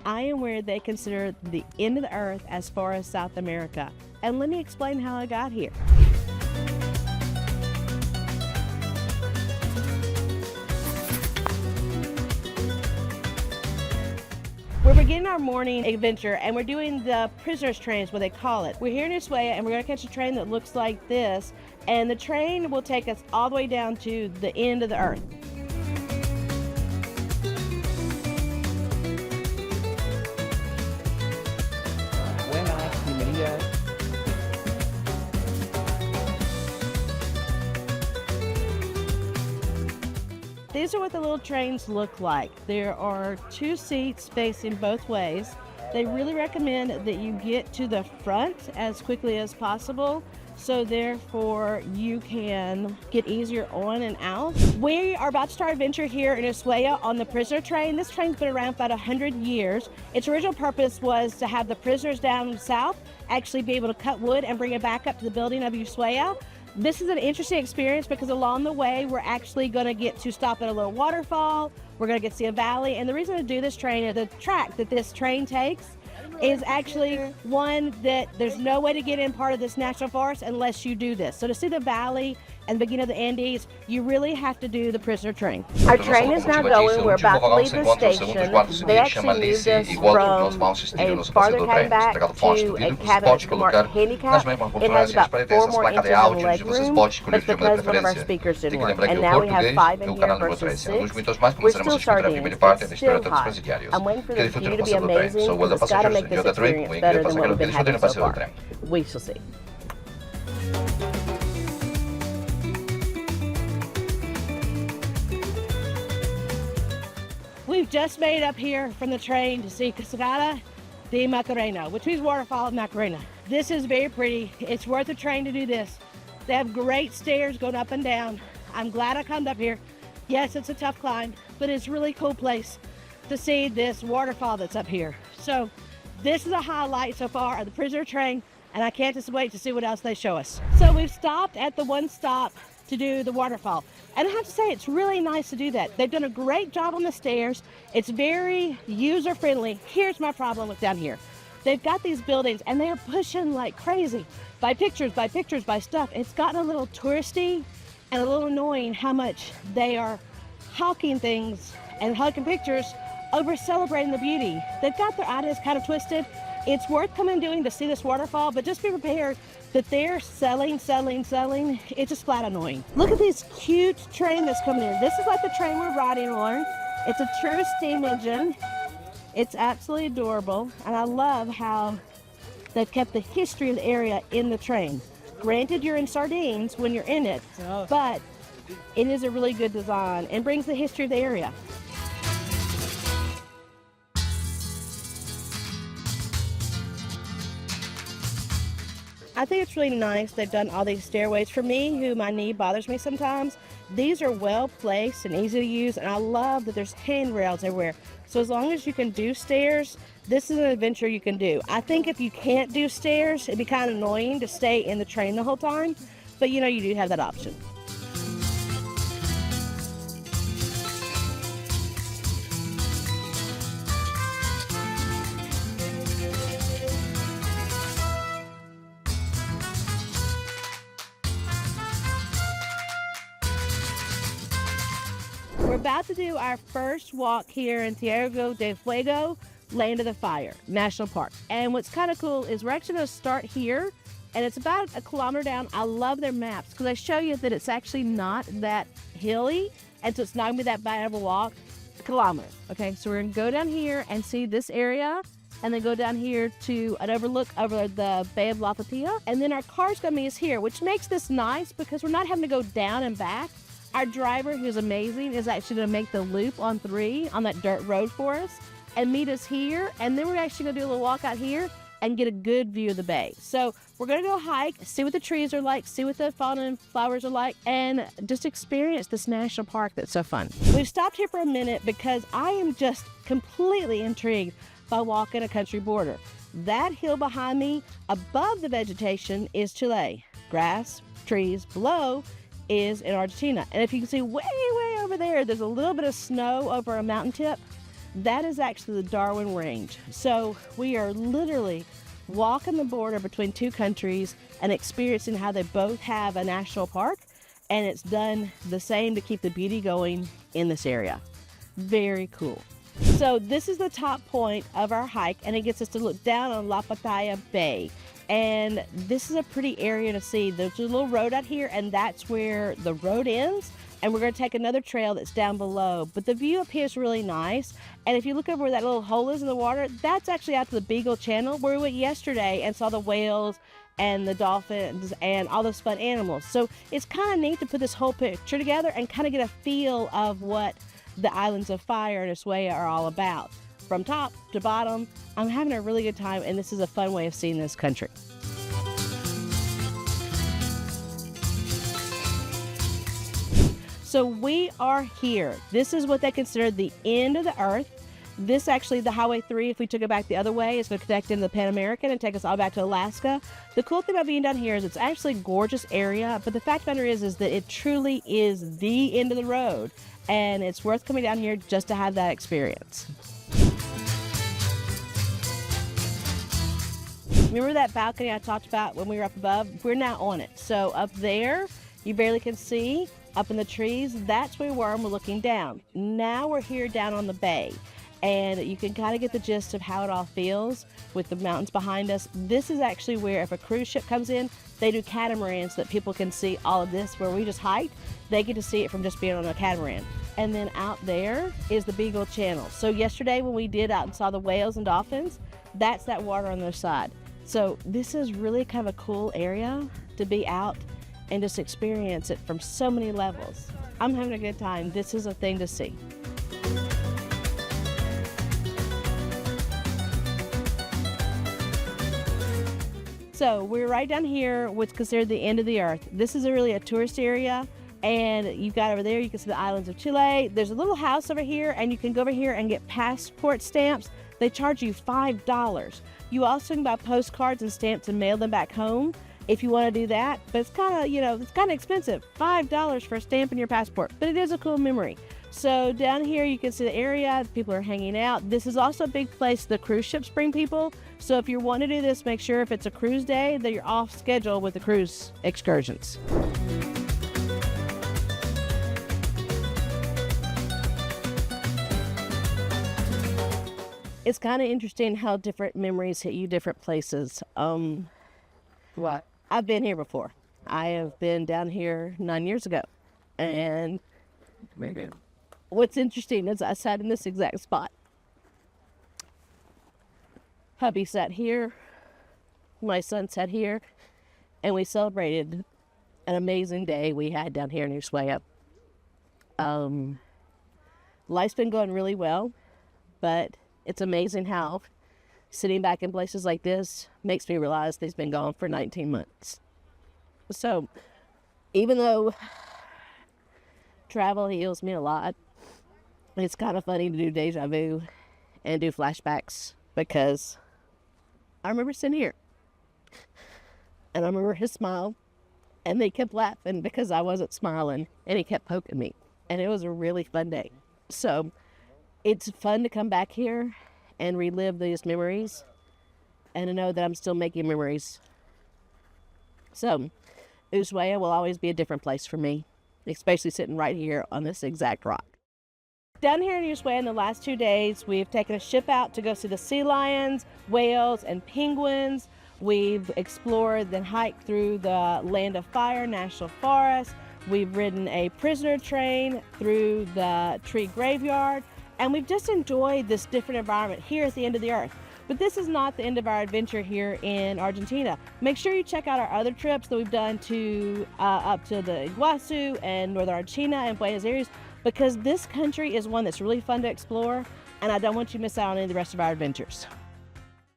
I am where they consider the end of the earth as far as South America. And let me explain how I got here. We're beginning our morning adventure and we're doing the prisoners train is what they call it. We're here in Ushuaia and we're gonna catch a train that looks like this, and the train will take us all the way down to the end of the earth. These are what the little trains look like. There are 2 seats facing both ways. They really recommend that you get to the front as quickly as possible, so therefore you can get easier on and out. We are about to start adventure here in Ushuaia on the prisoner train. This train's been around for about 100 years. Its original purpose was to have the prisoners down south actually be able to cut wood and bring it back up to the building of Ushuaia. This is an interesting experience because along the way, we're actually gonna get to stop at a little waterfall. We're gonna get to see a valley. And the reason to do this train is the track that this train takes is actually one that there's no way to get in part of this national forest unless you do this. So to see the valley and the beginning of the Andes, you really have to do the prisoner train. Our train is now going. We're about to leave the station. They actually moved us from a farther cabin back to a cabin marked handicap. It has about 4 more inches of leg room, but because one of our speakers didn't work. And now we have 5 in here versus 6. We're still starting. It's still hot. I'm waiting for the view to be amazing because it's got to make this experience better than what we've been having so far. We shall see. We've just made it up here from the train to see Cascada de Macarena, which means Waterfall of Macarena. This is very pretty. It's worth a train to do this. They have great stairs going up and down. I'm glad I climbed up here. Yes, it's a tough climb, but it's a really cool place to see this waterfall that's up here. So this is a highlight so far of the prisoner train, and I can't just wait to see what else they show us. So we've stopped at the one stop to do the waterfall. And I have to say, it's really nice to do that. They've done a great job on the stairs. It's very user-friendly. Here's my problem with down here. They've got these buildings and they are pushing like crazy by pictures, by stuff. It's gotten a little touristy and a little annoying how much they are hawking things and hawking pictures over celebrating the beauty. They've got their ideas kind of twisted. It's worth coming and doing to see this waterfall, but just be prepared that they're selling. It's just flat annoying. Look at this cute train that's coming in. This is like the train we're riding on. It's a true steam engine. It's absolutely adorable, and I love how they've kept the history of the area in the train. Granted, you're in sardines when you're in it, but it is a really good design and brings the history of the area. I think it's really nice they've done all these stairways. For me, who my knee bothers me sometimes, these are well placed and easy to use, and I love that there's handrails everywhere. So as long as you can do stairs, this is an adventure you can do. I think if you can't do stairs, it'd be kind of annoying to stay in the train the whole time, but you know, you do have that option. We're about to do our first walk here in Tierra de Fuego, Land of the Fire National Park. And what's kind of cool is we're actually going to start here, and it's about 1 kilometer down. I love their maps because they show you that it's actually not that hilly, and so it's not going to be that bad of a walk. 1 kilometer. Okay, so we're going to go down here and see this area, and then go down here to an overlook over the Bay of La Patilla. And then our car's going to meet us here, which makes this nice because we're not having to go down and back. Our driver, who's amazing, is actually going to make the loop on 3 on that dirt road for us and meet us here. And then we're actually going to do a little walk out here and get a good view of the bay. So we're going to go hike, see what the trees are like, see what the fauna and flowers are like, and just experience this national park that's so fun. We've stopped here for a minute because I am just completely intrigued by walking a country border. That hill behind me, above the vegetation, is Chile. Grass, trees below is in Argentina. And if you can see way over there, there's a little bit of snow over a mountain tip. that is actually the Darwin Range. So we are literally walking the border between two countries and experiencing how they both have a national park, and it's done the same to keep the beauty going in this area. Very cool. So this is the top point of our hike, and it gets us to look down on La Pattaya Bay. And this is a pretty area to see. There's a little road out here, and that's where the road ends. And we're going to take another trail that's down below. But the view up here is really nice. And if you look over where that little hole is in the water, that's actually out to the Beagle Channel, where we went yesterday and saw the whales and the dolphins and all those fun animals. So it's kind of neat to put this whole picture together and kind of get a feel of what the Islands of Fire and Ushuaia are all about. From top to bottom, I'm having a really good time, and this is a fun way of seeing this country. So we are here. This is what they consider the end of the earth. This actually, the Highway 3, if we took it back the other way, is going to connect into the Pan American and take us all back to Alaska. The cool thing about being down here is it's actually a gorgeous area, but the fact of the matter is that it truly is the end of the road, and it's worth coming down here just to have that experience. Remember that balcony I talked about when we were up above? We're now on it. So up there, you barely can see. Up in the trees, that's where we were and we're looking down. Now we're here down on the bay, and you can kind of get the gist of how it all feels with the mountains behind us. This is actually where, if a cruise ship comes in, they do catamarans so that people can see all of this. Where we just hiked, they get to see it from just being on a catamaran. And then out there is the Beagle Channel. So yesterday when we did out and saw the whales and dolphins, that's that water on their side. So this is really kind of a cool area to be out and just experience it from so many levels. I'm having a good time. This is a thing to see. So we're right down here, what's considered the end of the earth. This is really a tourist area, and you've got over there, you can see the islands of Chile. There's a little house over here, and you can go over here and get passport stamps. They charge you $5. You also can buy postcards and stamps and mail them back home if you want to do that, but it's kind of, it's kind of expensive. $5 for a stamp in your passport, but it is a cool memory. So down here you can see the area, people are hanging out. This is also a big place the cruise ships bring people. So if you want to do this, make sure if it's a cruise day that you're off schedule with the cruise excursions. It's kind of interesting how different memories hit you different places. What? I've been here before. I have been down here 9 years ago. And Maybe. what's interesting is I sat in this exact spot. Hubby sat here, my son sat here, and we celebrated an amazing day we had down here in Ushuaia. Life's been going really well, but it's amazing how sitting back in places like this makes me realize they've been gone for 19 months. So even though travel heals me a lot, it's kind of funny to do deja vu and do flashbacks, because I remember sitting here and I remember his smile, and they kept laughing because I wasn't smiling, and he kept poking me, and it was a really fun day. So it's fun to come back here and relive these memories, and to know that I'm still making memories. So Ushuaia will always be a different place for me, especially sitting right here on this exact rock. Down here in Ushuaia in the last 2 days, we've taken a ship out to go see the sea lions, whales, and penguins. We've explored and hiked through the Land of Fire National Forest. We've ridden a prisoner train through the tree graveyard. And we've just enjoyed this different environment here at the end of the earth. But this is not the end of our adventure here in Argentina. Make sure you check out our other trips that we've done to up to the Iguazu and Northern Argentina and Buenos Aires, because this country is one that's really fun to explore, and I don't want you to miss out on any of the rest of our adventures.